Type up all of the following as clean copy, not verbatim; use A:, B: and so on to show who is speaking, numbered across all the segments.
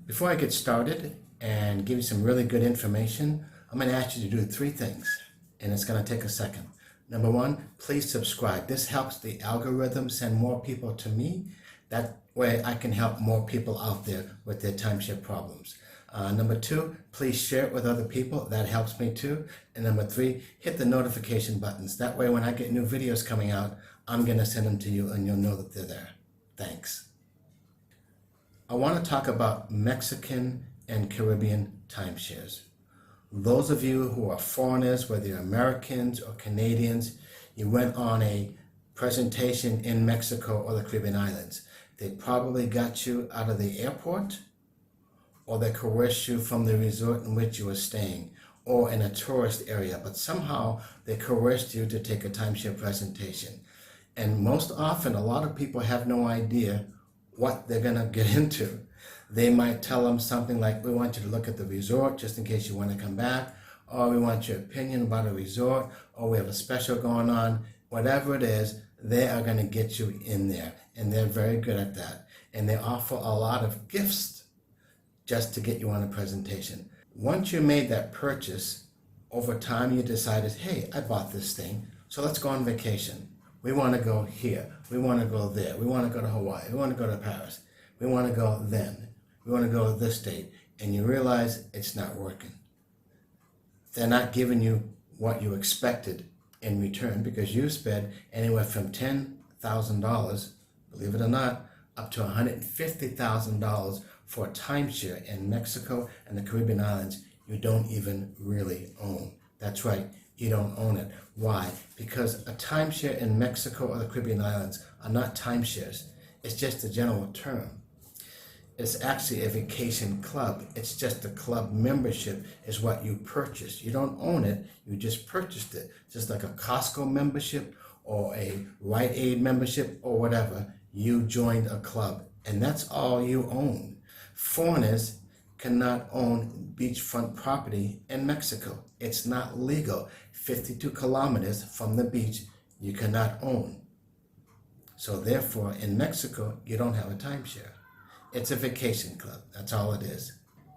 A: Before I get started and give you some really good information, I'm going to ask you to do three things, and it's going to take a second. Number one, please subscribe. This helps the algorithm send more people to me. That way I can help more people out there with their timeshare problems. Number two, please share it with other people. That helps me too. And number three, hit the notification buttons. That way when I get new videos coming out, I'm going to send them to you and you'll know that they're there. Thanks. I want to talk about Mexican and Caribbean timeshares. Those of you who are foreigners, whether you're Americans or Canadians, you went on a presentation in Mexico or the Caribbean islands. They probably got you out of the airport, or they coerced you from the resort in which you were staying, or in a tourist area, but somehow they coerced you to take a timeshare presentation. And most often, a lot of people have no idea what they're gonna get into. They might tell them something like, we want you to look at the resort just in case you want to come back, or we want your opinion about a resort, or we have a special going on. Whatever it is, they are going to get you in there, and they're very good at that. And they offer a lot of gifts just to get you on a presentation. Once you made that purchase, over time you decided, hey, I bought this thing, so let's go on vacation. We want to go here, we want to go there, we want to go to Hawaii, we want to go to Paris, we want to go then, we want to go to this date, and you realize it's not working. They're not giving you what you expected in return, because you spent anywhere from $10,000, believe it or not, up to $150,000 for a timeshare in Mexico and the Caribbean islands you don't even really own. That's right, you don't own it. Why? Because a timeshare in Mexico or the Caribbean islands are not timeshares. It's just a general term. It's actually a vacation club. It's just a club membership is what you purchased. You don't own it, you just purchased it. Just like a Costco membership or a Rite Aid membership or whatever, you joined a club, and that's all you own. Foreigners cannot own beachfront property in Mexico. It's not legal. 52 kilometers from the beach, you cannot own. So therefore, in Mexico, you don't have a timeshare. It's a vacation club. That's all it is.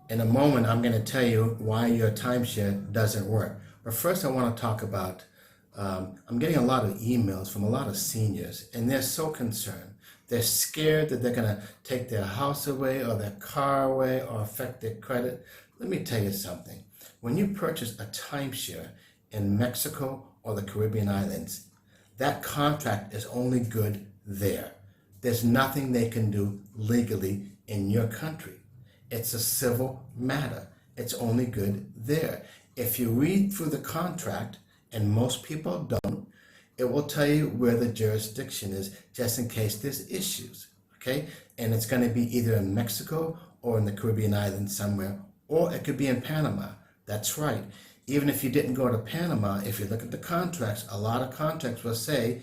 A: In a moment, I'm going to tell you why your timeshare doesn't work. But first, I want to talk about, I'm getting a lot of emails from a lot of seniors, and they're so concerned. They're scared that they're going to take their house away or their car away or affect their credit. Let me tell you something. When you purchase a timeshare in Mexico or the Caribbean islands, that contract is only good there. There's nothing they can do legally in your country. It's a civil matter. It's only good there. If you read through the contract, and most people don't, it will tell you where the jurisdiction is just in case there's issues, okay? And it's going to be either in Mexico or in the Caribbean islands somewhere, or it could be in Panama. That's right. Even if you didn't go to Panama, if you look at the contracts, a lot of contracts will say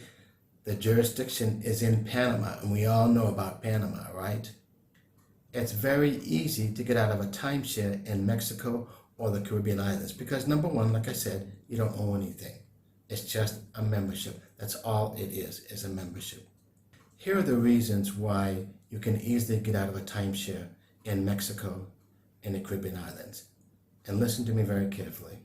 A: the jurisdiction is in Panama, and we all know about Panama, right? It's very easy to get out of a timeshare in Mexico or the Caribbean islands because, number one, like I said, you don't owe anything. It's just a membership. That's all it is a membership. Here are the reasons why you can easily get out of a timeshare in Mexico and the Caribbean islands. And listen to me very carefully.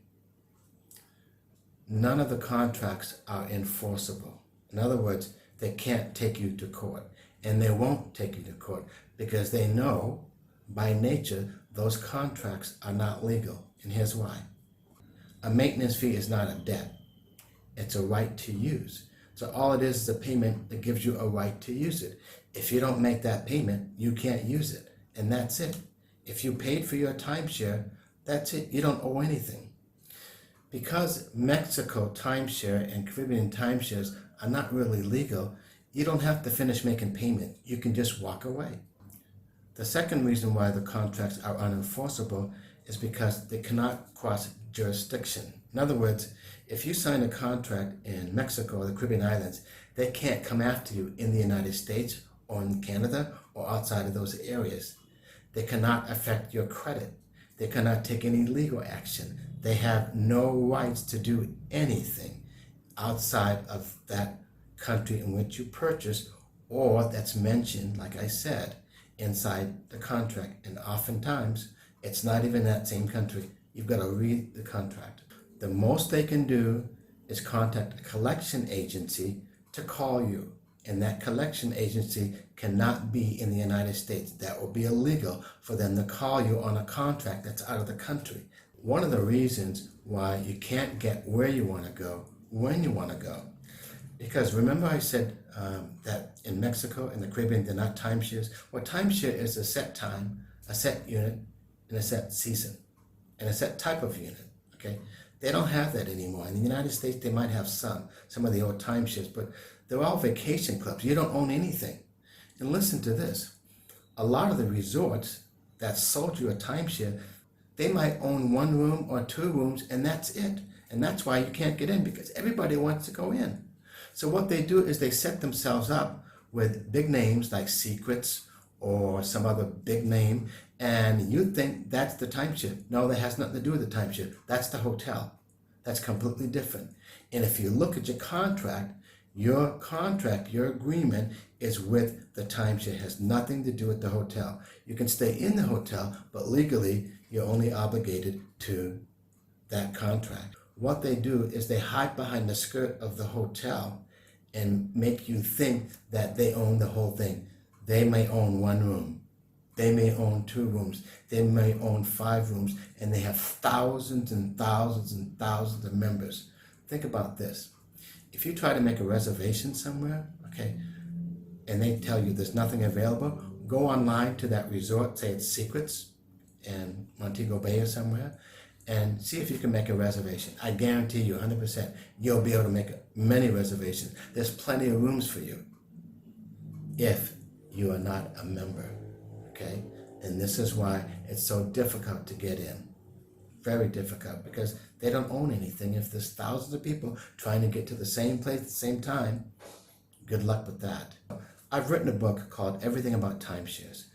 A: None of the contracts are enforceable. In other words, they can't take you to court, and they won't take you to court because they know by nature those contracts are not legal. And here's why. A maintenance fee is not a debt. It's a right to use. So all it is a payment that gives you a right to use it. If you don't make that payment, you can't use it. And that's it. If you paid for your timeshare, that's it. You don't owe anything. Because Mexico timeshare and Caribbean timeshares are not really legal, you don't have to finish making payment. You can just walk away. The second reason why the contracts are unenforceable is because they cannot cross jurisdiction. In other words, if you sign a contract in Mexico or the Caribbean islands, they can't come after you in the United States or in Canada or outside of those areas. They cannot affect your credit. They cannot take any legal action. They have no rights to do anything outside of that country in which you purchase or that's mentioned, like I said, inside the contract. And oftentimes, it's not even that same country. You've got to read the contract. The most they can do is contact a collection agency to call you. And that collection agency cannot be in the United States. That will be illegal for them to call you on a contract that's out of the country. One of the reasons why you can't get where you want to go when you want to go. Because remember I said that in Mexico and the Caribbean, they're not timeshares. Well, timeshare is a set time, a set unit, and a set season, and a set type of unit, okay? They don't have that anymore. In the United States, they might have some of the old timeshares, but they're all vacation clubs. You don't own anything. And listen to this. A lot of the resorts that sold you a timeshare, they might own 1 room or 2 rooms, and that's it. And that's why you can't get in, because everybody wants to go in. So what they do is they set themselves up with big names like Secrets or some other big name, and you think that's the timeshare. No, that has nothing to do with the timeshare. That's the hotel. That's completely different. And if you look at your contract, your agreement is with the timeshare. It has nothing to do with the hotel. You can stay in the hotel, but legally, you're only obligated to that contract. What they do is they hide behind the skirt of the hotel and make you think that they own the whole thing. They may own 1 room. They may own 2 rooms. They may own 5 rooms, and they have thousands and thousands and thousands of members. Think about this. If you try to make a reservation somewhere, okay, and they tell you there's nothing available, go online to that resort, say it's Secrets in Montego Bay or somewhere, and see if you can make a reservation. I guarantee you 100% you'll be able to make many reservations. There's plenty of rooms for you if you are not a member, okay? And this is why it's so difficult to get in. Very difficult, because they don't own anything. If there's thousands of people trying to get to the same place at the same time, good luck with that. I've written a book called Everything About Timeshares,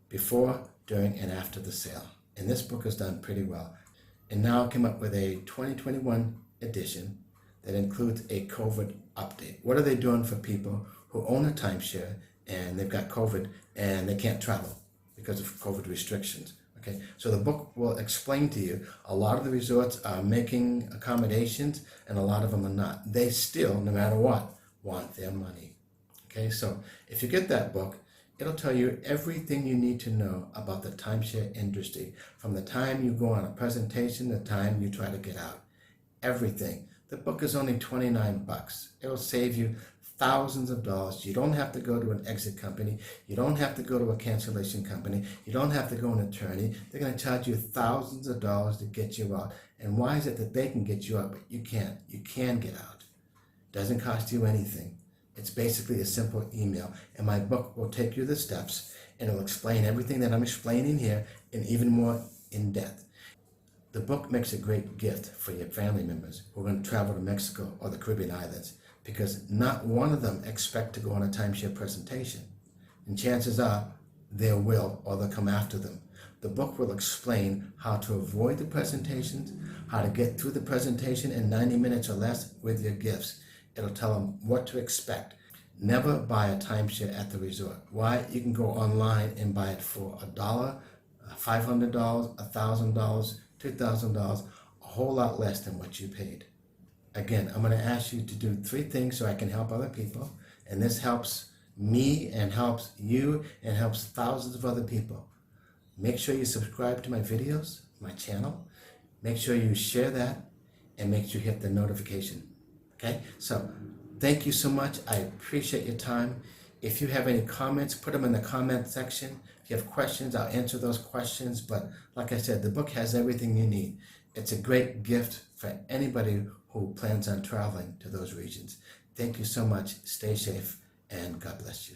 A: before, during, and after the sale. And this book has done pretty well. And now I came up with a 2021 edition that includes a COVID update. What are they doing for people who own a timeshare and they've got COVID and they can't travel because of COVID restrictions? Okay, so the book will explain to you a lot of the resorts are making accommodations and a lot of them are not. They still, no matter what, want their money. Okay, so if you get that book, it'll tell you everything you need to know about the timeshare industry, from the time you go on a presentation, the time you try to get out. Everything. The book is only $29. It'll save you thousands of dollars. You don't have to go to an exit company. You don't have to go to a cancellation company. You don't have to go to an attorney. They're going to charge you thousands of dollars to get you out. And why is it that they can get you out, but you can't? You can get out. Doesn't cost you anything. It's basically a simple email. And my book will take you the steps, and it'll explain everything that I'm explaining here and even more in depth. The book makes a great gift for your family members who are going to travel to Mexico or the Caribbean islands, because not one of them expect to go on a timeshare presentation. And chances are they will, or they'll come after them. The book will explain how to avoid the presentations, how to get through the presentation in 90 minutes or less with your gifts. It'll tell them what to expect. Never buy a timeshare at the resort. Why? You can go online and buy it for $1, $500, $1,000, $2,000, a whole lot less than what you paid. Again, I'm going to ask you to do 3 things so I can help other people. And this helps me and helps you and helps thousands of other people. Make sure you subscribe to my videos, my channel. Make sure you share that, and make sure you hit the notification. Okay? So thank you so much. I appreciate your time. If you have any comments, put them in the comment section. If you have questions, I'll answer those questions. But like I said, the book has everything you need. It's a great gift for anybody who plans on traveling to those regions. Thank you so much. Stay safe, and God bless you.